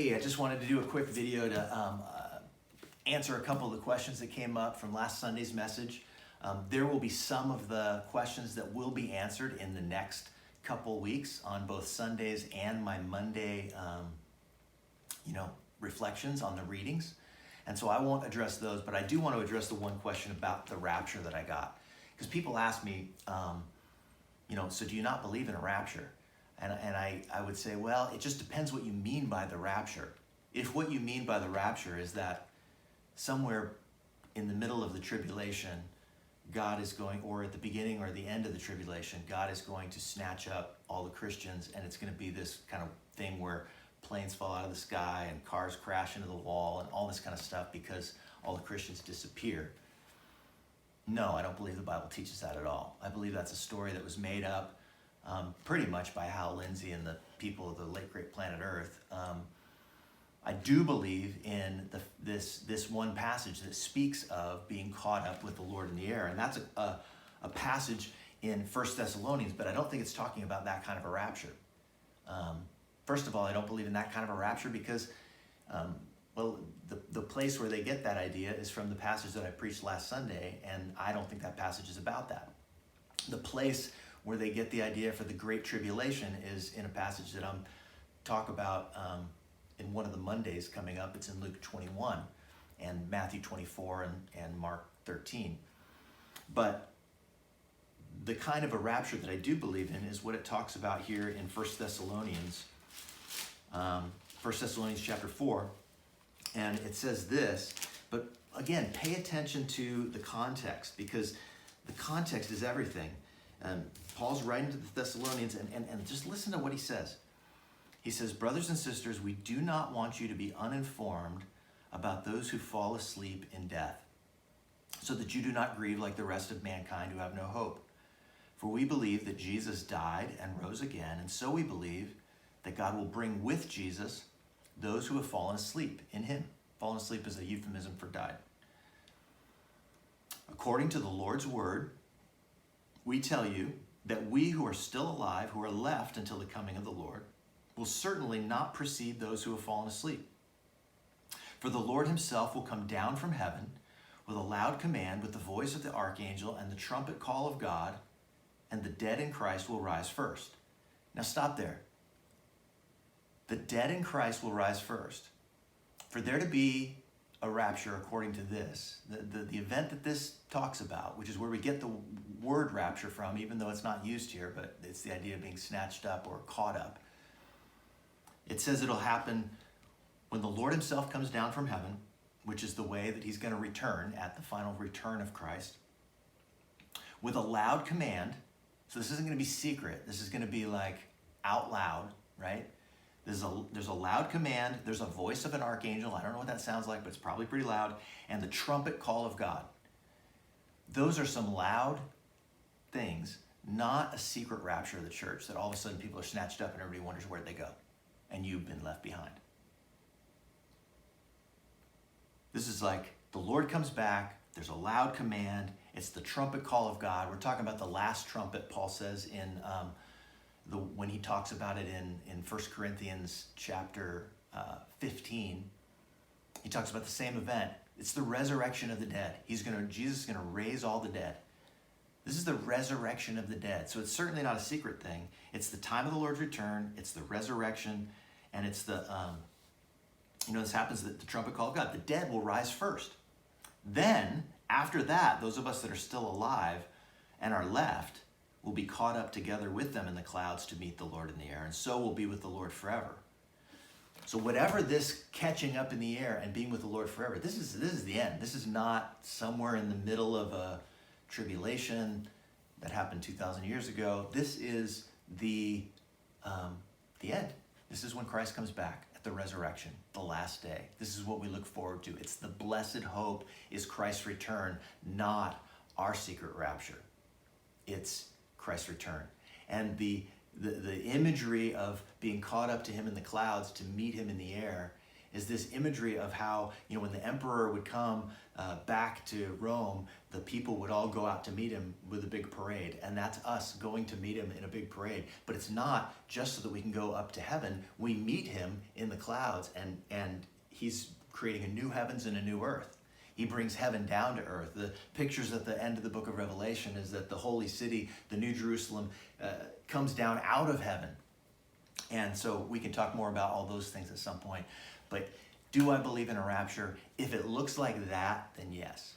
Hey, I just wanted to do a quick video to answer a couple of the questions that came up from last Sunday's message. There will be some of the questions that will be answered in the next couple weeks on both Sundays and my Monday, reflections on the readings. And so I won't address those, but I do want to address the one question about the rapture that I got. Because people ask me, so do you not believe in a rapture? And I would say, well, it just depends what you mean by the rapture. If what you mean by the rapture is that somewhere in the middle of the tribulation, God is going, or at the beginning or the end of the tribulation, God is going to snatch up all the Christians, and it's going to be this kind of thing where planes fall out of the sky and cars crash into the wall and all this kind of stuff because all the Christians disappear. No, I don't believe the Bible teaches that at all. I believe that's a story that was made up pretty much by Hal Lindsey and the people of the late great planet Earth. I do believe in this one passage that speaks of being caught up with the Lord in the air, and that's a passage in 1 Thessalonians, but I don't think it's talking about that kind of a rapture. First of all, I don't believe in that kind of a rapture because, the place where they get that idea is from the passage that I preached last Sunday, and I don't think that passage is about that. The place where they get the idea for the Great Tribulation is in a passage that I'm talk about in one of the Mondays coming up. It's in Luke 21 and Matthew 24 and Mark 13. But the kind of a rapture that I do believe in is what it talks about here in 1 Thessalonians, 1 Thessalonians chapter 4. And it says this, but again, pay attention to the context because the context is everything. Paul's writing to the Thessalonians, and just listen to what he says. He says, brothers and sisters, we do not want you to be uninformed about those who fall asleep in death, so that you do not grieve like the rest of mankind who have no hope. For we believe that Jesus died and rose again, and so we believe that God will bring with Jesus those who have fallen asleep in him. Fallen asleep is a euphemism for died. According to the Lord's word, we tell you that we who are still alive, who are left until the coming of the Lord, will certainly not precede those who have fallen asleep. For the Lord himself will come down from heaven with a loud command, with the voice of the archangel and the trumpet call of God, and the dead in Christ will rise first. Now stop there. The dead in Christ will rise first. For there to be a rapture according to this, the event that this talks about, which is where we get the word rapture from, even though it's not used here, but it's the idea of being snatched up or caught up. It says it'll happen when the Lord himself comes down from heaven, which is the way that he's going to return at the final return of Christ, with a loud command. So this isn't going to be secret. This is going to be like out loud, right? There's a loud command. There's a voice of an archangel. I don't know what that sounds like, but it's probably pretty loud. And the trumpet call of God. Those are some loud things, not a secret rapture of the church that all of a sudden people are snatched up and everybody wonders where'd they go. And you've been left behind. This is like the Lord comes back. There's a loud command. It's the trumpet call of God. We're talking about the last trumpet, Paul says in when he talks about it in 1 Corinthians chapter 15, he talks about the same event. It's the resurrection of the dead. Jesus is going to raise all the dead. This is the resurrection of the dead. So it's certainly not a secret thing. It's the time of the Lord's return. It's the resurrection. And it's the, this happens at the trumpet call of God. The dead will rise first. Then, after that, those of us that are still alive and are left will be caught up together with them in the clouds to meet the Lord in the air, and so will be with the Lord forever. So whatever this catching up in the air and being with the Lord forever, this is the end. This is not somewhere in the middle of a tribulation that happened 2,000 years ago. This is the end. This is when Christ comes back at the resurrection, the last day. This is what we look forward to. It's the blessed hope is Christ's return, not our secret rapture. It's Christ's return. And the imagery of being caught up to him in the clouds to meet him in the air is this imagery of how, when the emperor would come back to Rome, the people would all go out to meet him with a big parade. And that's us going to meet him in a big parade. But it's not just so that we can go up to heaven. We meet him in the clouds, and he's creating a new heavens and a new earth. He brings heaven down to earth. The pictures at the end of the book of Revelation is that the holy city, the New Jerusalem, comes down out of heaven. And so we can talk more about all those things at some point. But do I believe in a rapture? If it looks like that, then yes.